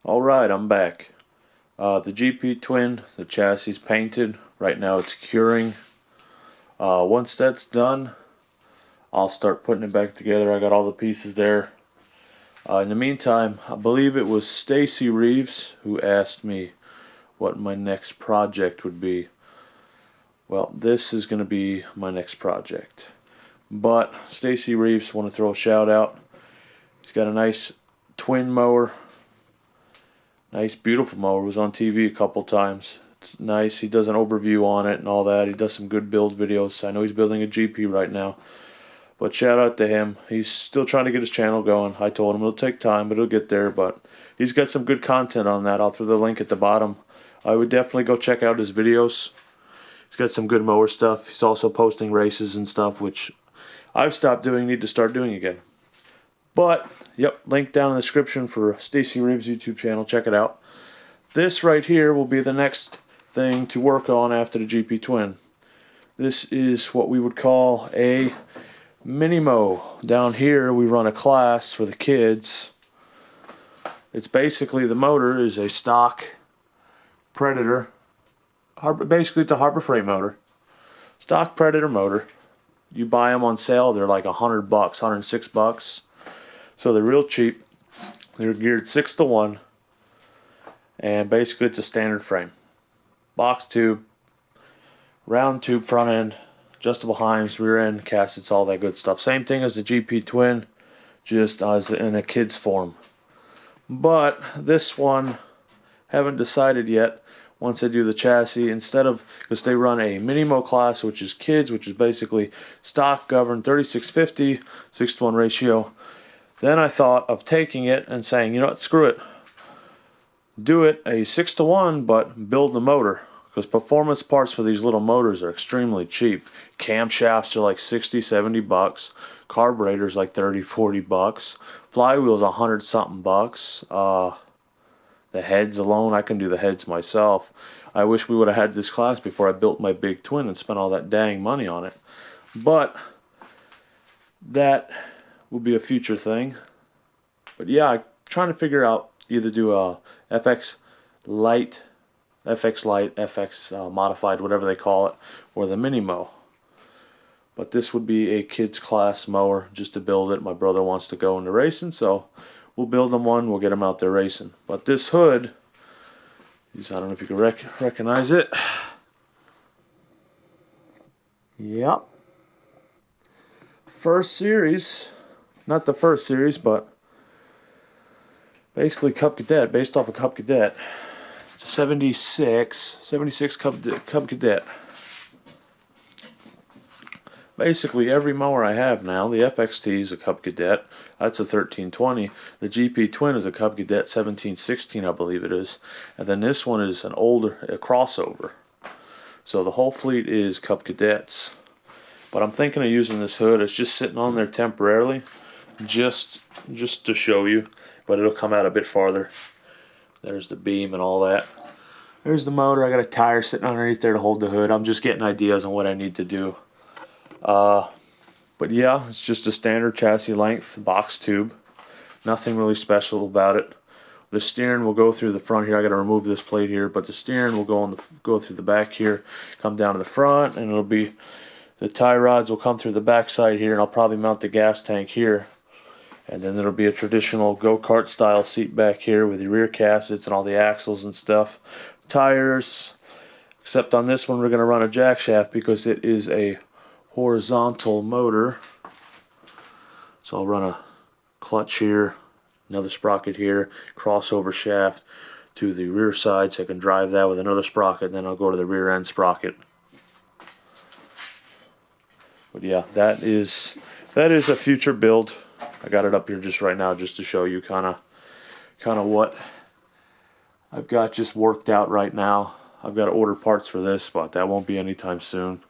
Alright, I'm back. The GP Twin, the chassis is painted. Right now it's curing. Once that's done, I'll start putting it back together. I got all the pieces there. In the meantime, I believe it was Stacy Reeves who asked me what my next project would be. Well, this is going to be my next project. But Stacy Reeves, want to throw a shout out. He's got a nice twin mower. Nice, beautiful mower. Was on TV a couple times. It's nice. He does an overview on it and all that. He does some good build videos. I know he's building a GP right now. But shout out to him. He's still trying to get his channel going. I told him it'll take time, but he'll get there. But he's got some good content on that. I'll throw the link at the bottom. I would definitely go check out his videos. He's got some good mower stuff. He's also posting races and stuff, which I've stopped doing, need to start doing again. But, yep, link down in the description for Stacy Reeves' YouTube channel. Check it out. This right here will be the next thing to work on after the GP Twin. This is what we would call a mini-mo. Down here we run a class for the kids. It's basically, the motor is a stock Predator. Basically it's a Harbor Freight motor. Stock Predator motor. You buy them on sale, they're like $100, $106. So they're real cheap. They're geared 6-to-1. And basically it's a standard frame. Box tube, round tube front end, adjustable heims, rear end, cassets, all that good stuff. Same thing as the GP Twin, just as in a kid's form. But this one, haven't decided yet. Once I do the chassis, instead of, because they run a mini-mo class, which is kids, which is basically stock governed 3650, 6-to-1 ratio. Then I thought of taking it and saying, you know what, screw it. Do it a 6-to-1, but build the motor. Because performance parts for these little motors are extremely cheap. Camshafts are like 60, 70 bucks. Carburetors like 30, 40 bucks. Flywheels 100 something bucks. The heads alone, I can do the heads myself. I wish we would have had this class before I built my big Twin and spent all that dang money on it. But that will be a future thing. But yeah, I'm trying to figure out, either do a FX Lite, FX Modified, whatever they call it, or the Mini-Mo. But this would be a kids class mower just to build it. My brother wants to go into racing, so we'll build him one, we'll get him out there racing. But this hood is, I don't know if you can recognize it. Yep. First series. Not the first series, but basically Cub Cadet, based off of Cub Cadet. It's a 76 Cub Cadet. Basically every mower I have now, the FXT is a Cub Cadet, that's a 1320. The GP Twin is a Cub Cadet 1716, I believe it is. And then this one is an older, a crossover. So the whole fleet is Cub Cadets. But I'm thinking of using this hood. It's just sitting on there temporarily, just to show you, but it'll come out a bit farther. There's the beam and all that. There's the motor. I got a tire sitting underneath there to hold the hood. I'm just getting ideas on what I need to do. But yeah, it's just a standard chassis length box tube. Nothing really special about it. The steering will go through the front here. I got to remove this plate here, but the steering will go through the back here, come down to the front, and it'll be, the tie rods will come through the back side here, and I'll probably mount the gas tank here. And then there'll be a traditional go-kart style seat back here with the rear cassets and all the axles and stuff. Tires, except on this one we're going to run a jack shaft because it is a horizontal motor. So I'll run a clutch here, another sprocket here, crossover shaft to the rear side so I can drive that with another sprocket, and then I'll go to the rear end sprocket. But yeah, that is a future build. I got it up here just right now just to show you kind of what I've got just worked out right now. I've got to order parts for this, but that won't be anytime soon.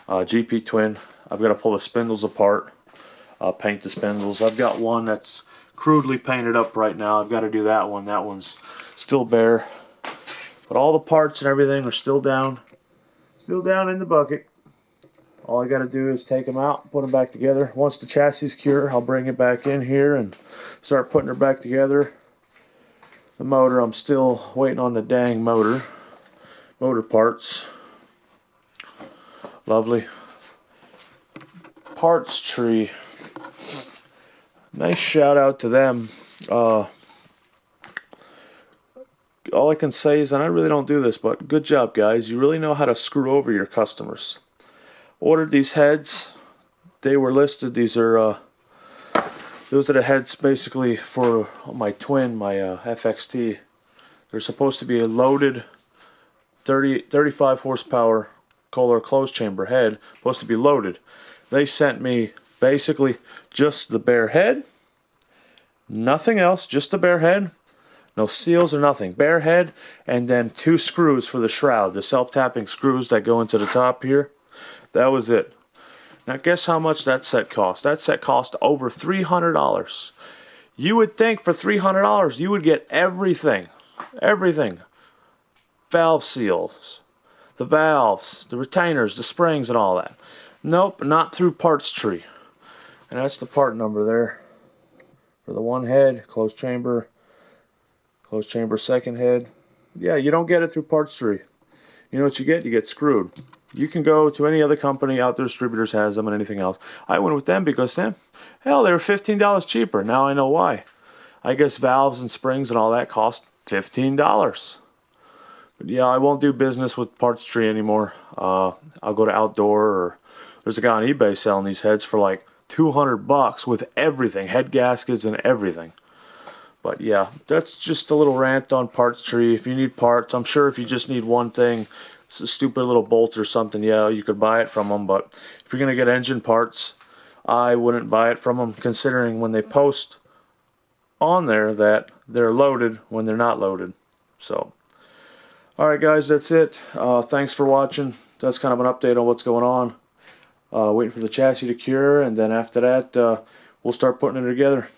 GP Twin, I've got to pull the spindles apart, paint the spindles. I've got one that's crudely painted up right now. I've got to do that one. That one's still bare. But all the parts and everything are still down in the bucket. All I got to do is take them out, put them back together. Once the chassis is cure, I'll bring it back in here and start putting her back together. The motor, I'm still waiting on the dang motor parts. Lovely. Parts Tree. Nice shout out to them. All I can say is, and I really don't do this, but good job, guys. You really know how to screw over your customers. Ordered these heads. They were listed. Those are the heads basically for my twin, my FXT. They're supposed to be a loaded 35 horsepower Kohler closed chamber head. Supposed to be loaded. They sent me basically just the bare head. Nothing else. Just the bare head. No seals or nothing. Bare head, and then 2 screws for the shroud. The self-tapping screws that go into the top here. That was it. Now guess how much that set cost? That set cost over $300. You would think for $300 you would get everything. Everything. Valve seals. The valves. The retainers. The springs and all that. Nope, not through Parts Tree. And that's the part number there. For the one head, closed chamber second head. Yeah, you don't get it through Parts Tree. You know what you get? You get screwed. You can go to any other company, Outdoor Distributors has them and anything else. I went with them because hell, they were $15 cheaper. Now I know why. I guess valves and springs and all that cost $15. But yeah, I won't do business with Parts Tree anymore. I'll go to Outdoor, or there's a guy on eBay selling these heads for like $200 with everything, head gaskets and everything. But yeah, that's just a little rant on Parts Tree. If you need parts, I'm sure if you just need one thing, it's a stupid little bolt or something, yeah, you could buy it from them. But if you're going to get engine parts, I wouldn't buy it from them, considering when they post on there that they're loaded when they're not loaded. So, alright guys, that's it. Thanks for watching. That's kind of an update on what's going on. Waiting for the chassis to cure, and then after that, we'll start putting it together.